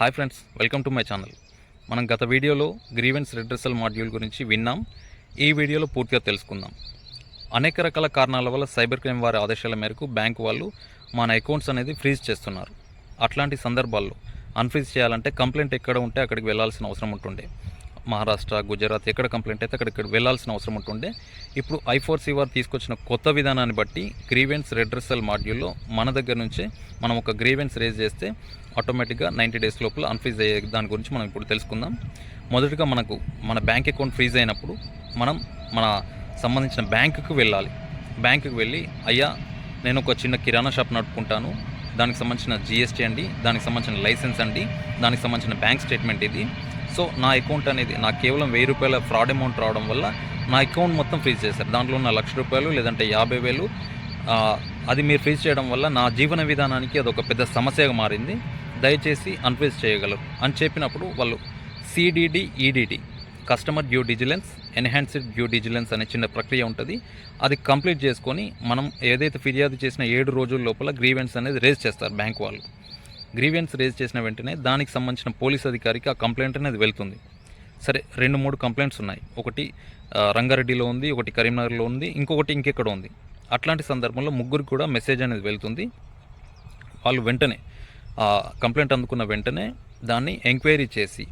Hi friends, welcome to my channel. మనం గత వీడియోలో గ్రీవెన్స్ రిడ్రెసల్ మాడ్యూల్ గురించి విన్నాం. ఈ వీడియోలో పూర్తిగా తెలుసుకుందాం. అనేక రకాల కారణాల వల్ల సైబర్ క్రైమ్ వారి ఆదేశాల మేరకు బ్యాంకు వాళ్ళు మన అకౌంట్స్ అనేది ఫ్రీజ్ చేస్తున్నారు. అట్లాంటి సందర్భాల్లో అన్ఫ్రీజ్ చేయాలంటే కంప్లైంట్ ఎక్కడ ఉంటే అక్కడికి వెళ్ళాల్సిన అవసరం ఉంటుండే. మహారాష్ట్ర, గుజరాత్ ఎక్కడ కంప్లైంట్ అయితే అక్కడికి వెళ్ళాల్సిన అవసరం ఉంటుండే. ఇప్పుడు I4C వారు తీసుకొచ్చిన కొత్త విధానాన్ని బట్టి గ్రీవెన్స్ రిడ్రెసల్ మాడ్యూల్లో మన దగ్గర నుంచే మనం ఒక గ్రీవెన్స్ రేజ్ చేస్తే ఆటోమేటిక్గా 90 డేస్ లోపల అన్ఫ్రీజ్ అయ్యే దాని గురించి మనం ఇప్పుడు తెలుసుకుందాం. మొదటగా మన బ్యాంక్ అకౌంట్ ఫ్రీజ్ అయినప్పుడు మనం మన సంబంధించిన బ్యాంకుకు వెళ్ళాలి. బ్యాంకుకు వెళ్ళి, అయ్యా నేను ఒక చిన్న కిరాణా షాప్ నడుపుకుంటాను, దానికి సంబంధించిన GST అండి, దానికి సంబంధించిన లైసెన్స్ అండి, దానికి సంబంధించిన బ్యాంక్ స్టేట్మెంట్ ఇది. సో నా అకౌంట్ అనేది నాకు కేవలం ₹1000 ఫ్రాడ్ అమౌంట్ రావడం వల్ల నా అకౌంట్ మొత్తం ఫ్రీజ్ చేశారు. దాంట్లో ఉన్న ₹1,00,000 లేదంటే 50,000 అది మీరు ఫ్రీజ్ చేయడం వల్ల నా జీవన విధానానికి అదొక పెద్ద సమస్యగా మారింది, దయచేసి అన్ఫ్రీజ్ చేయగలరు అని చెప్పినప్పుడు వాళ్ళు CDD-EDD customer due diligence, enhanced due diligence అనే చిన్న ప్రక్రియ ఉంటుంది. అది కంప్లీట్ చేసుకొని మనం ఏదైతే ఫిర్యాదు చేసిన 7 రోజుల లోపల గ్రీవెన్స్ అనేది రేజ్ చేస్తారు బ్యాంక్ వాళ్ళు. గ్రీవెన్స్ రేజ్ చేసిన వెంటనే దానికి సంబంధించిన పోలీస్ అధికారికి ఆ కంప్లైంట్ అనేది వెళ్తుంది. సరే, 2-3 కంప్లైంట్స్ ఉన్నాయి. ఒకటి రంగారెడ్డిలో ఉంది, ఒకటి కరీంనగర్లో ఉంది, ఇంకొకటి ఇంకెక్కడ ఉంది. అట్లాంటి సందర్భంలో ముగ్గురు కూడా మెసేజ్ అనేది వెళ్తుంది. వాళ్ళు వెంటనే కంప్లైంట్ అందుకున్న వెంటనే దాన్ని ఎంక్వైరీ చేసి,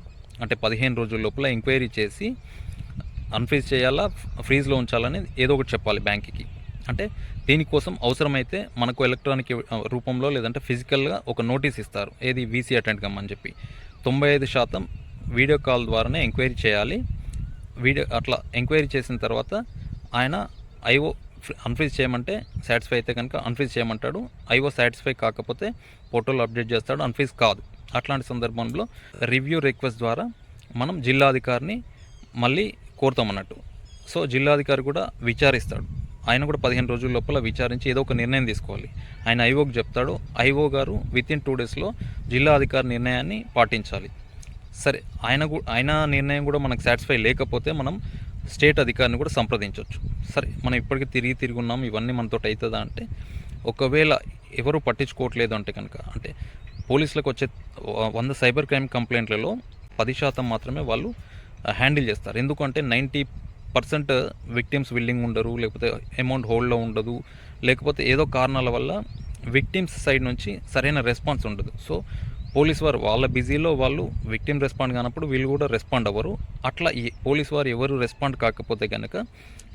అంటే 15 రోజుల లోపల ఎంక్వైరీ చేసి అన్ఫ్రీజ్ చేయాలా, ఫ్రీజ్లో ఉంచాలని ఏదో ఒకటి చెప్పాలి బ్యాంక్కి. అంటే దీనికోసం అవసరమైతే మనకు ఎలక్ట్రానిక్ రూపంలో లేదంటే ఫిజికల్గా ఒక నోటీస్ ఇస్తారు, ఏది VC అటెండ్ కమ్మని చెప్పి. 95% వీడియో కాల్ ద్వారానే ఎంక్వైరీ చేయాలి. అట్లా ఎంక్వైరీ చేసిన తర్వాత ఆయన IO అన్ఫ్రీజ్ చేయమంటే సాటిస్ఫై అయితే కనుక అన్ఫ్రీజ్ చేయమంటాడు. IO సాటిస్ఫై కాకపోతే పోర్టల్ అప్డేట్ చేస్తాడు, అన్ఫ్రీజ్ కాదు. అట్లాంటి సందర్భంలో రివ్యూ రిక్వెస్ట్ ద్వారా మనం జిల్లాధికారిని మళ్ళీ కోరుతామన్నట్టు. సో జిల్లాధికారి కూడా విచారిస్తాడు. ఆయన కూడా 15 రోజుల లోపల విచారించి ఏదో ఒక నిర్ణయం తీసుకోవాలి. ఆయన IOకి చెప్తాడు. IO గారు వితిన్ 2 డేస్లో జిల్లా అధికారి నిర్ణయాన్ని పాటించాలి. సరే, ఆయన నిర్ణయం కూడా మనకు సాటిస్ఫై లేకపోతే మనం స్టేట్ అధికారిని కూడా సంప్రదించవచ్చు. సరే, మనం ఇప్పటికీ తిరిగి ఉన్నాం, ఇవన్నీ మనతో అవుతుందా అంటే, ఒకవేళ ఎవరు పట్టించుకోవట్లేదు అంటే కనుక, అంటే పోలీసులకు వచ్చే 100 సైబర్ క్రైమ్ కంప్లైంట్లలో 10% మాత్రమే వాళ్ళు హ్యాండిల్ చేస్తారు. ఎందుకంటే 90% విక్టిమ్స్ విల్లింగ్ ఉండరు, లేకపోతే అమౌంట్ హోల్డ్లో ఉండదు, లేకపోతే ఏదో కారణాల వల్ల విక్టిమ్స్ సైడ్ నుంచి సరైన రెస్పాన్స్ ఉండదు. సో పోలీస్ వారు వాళ్ళ బిజీలో వాళ్ళు విక్టిమ్ రెస్పాండ్ కానప్పుడు వీళ్ళు కూడా రెస్పాండ్ అవ్వరు. అట్లా ఈ పోలీస్ వారు ఎవరు రెస్పాండ్ కాకపోతే కనుక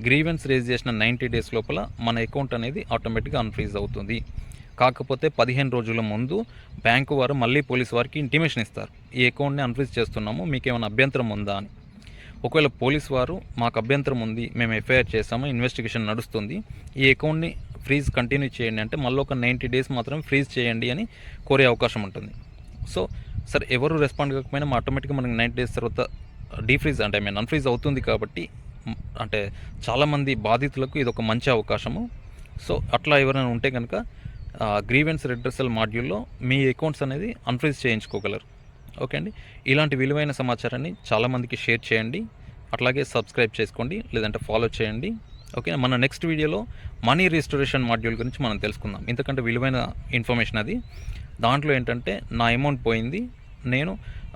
గ్రీవెన్స్ రేజ్ చేసిన 90 డేస్ లోపల మన అకౌంట్ అనేది ఆటోమేటిక్గా అన్ఫ్రీజ్ అవుతుంది. కాకపోతే 15 రోజుల ముందు బ్యాంకు వారు మళ్ళీ పోలీస్ వారికి ఇంటిమేషన్ ఇస్తారు, ఈ అకౌంట్ని అన్ఫ్రీజ్ చేస్తున్నాము, మీకేమైనా అభ్యంతరం ఉందా అని. ఒకవేళ పోలీస్ వారు మాకు అభ్యంతరం ఉంది, మేము FIR చేసాము, ఇన్వెస్టిగేషన్ నడుస్తుంది, ఈ అకౌంట్ని ఫ్రీజ్ కంటిన్యూ చేయండి అంటే మళ్ళీ ఒక 90 డేస్ మాత్రం ఫ్రీజ్ చేయండి అని కోరే అవకాశం ఉంటుంది. సో సరే, ఎవరు రెస్పాండ్ కాకపోయినా ఆటోమేటిక్గా మనకి 90 డేస్ తర్వాత డీఫ్రీజ్ అంటే అన్ఫ్రీజ్ అవుతుంది. కాబట్టి అంటే చాలామంది బాధితులకు ఇది ఒక మంచి అవకాశము. సో అట్లా ఎవరైనా ఉంటే కనుక గ్రీవెన్స్ రిడ్రెసల్ మాడ్యూల్లో మీ అకౌంట్స్ అనేది అన్ఫ్రీజ్ చేయించుకోగలరు. ఓకే అండి, ఇలాంటి విలువైన సమాచారాన్ని చాలామందికి షేర్ చేయండి. అట్లాగే సబ్స్క్రైబ్ చేసుకోండి, లేదంటే ఫాలో చేయండి. ఓకే, మన నెక్స్ట్ వీడియోలో మనీ రిస్టోరేషన్ మాడ్యూల్ గురించి మనం తెలుసుకుందాం. ఎందుకంటే విలువైన ఇన్ఫర్మేషన్ అది. దాంట్లో ఏంటంటే నా అమౌంట్ పోయింది, నేను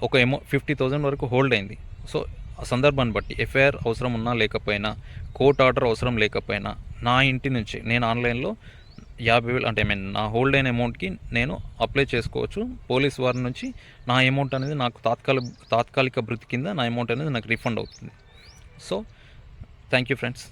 ఒక 50,000 వరకు హోల్డ్ అయింది. సో ఆ సందర్భాన్ని బట్టి FIR అవసరం ఉన్నా లేకపోయినా, కోర్ట్ ఆర్డర్ అవసరం లేకపోయినా, నా ఇంటి నుంచి నేను ఆన్లైన్లో 50,000 అంటే నా హోల్డ్ అయిన అమౌంట్కి నేను అప్లై చేసుకోవచ్చు. పోలీస్ వారి నుంచి నా అమౌంట్ అనేది నాకు తాత్కాలిక భృతి కింద నా అమౌంట్ అనేది నాకు రీఫండ్ అవుతుంది. So thank you friends.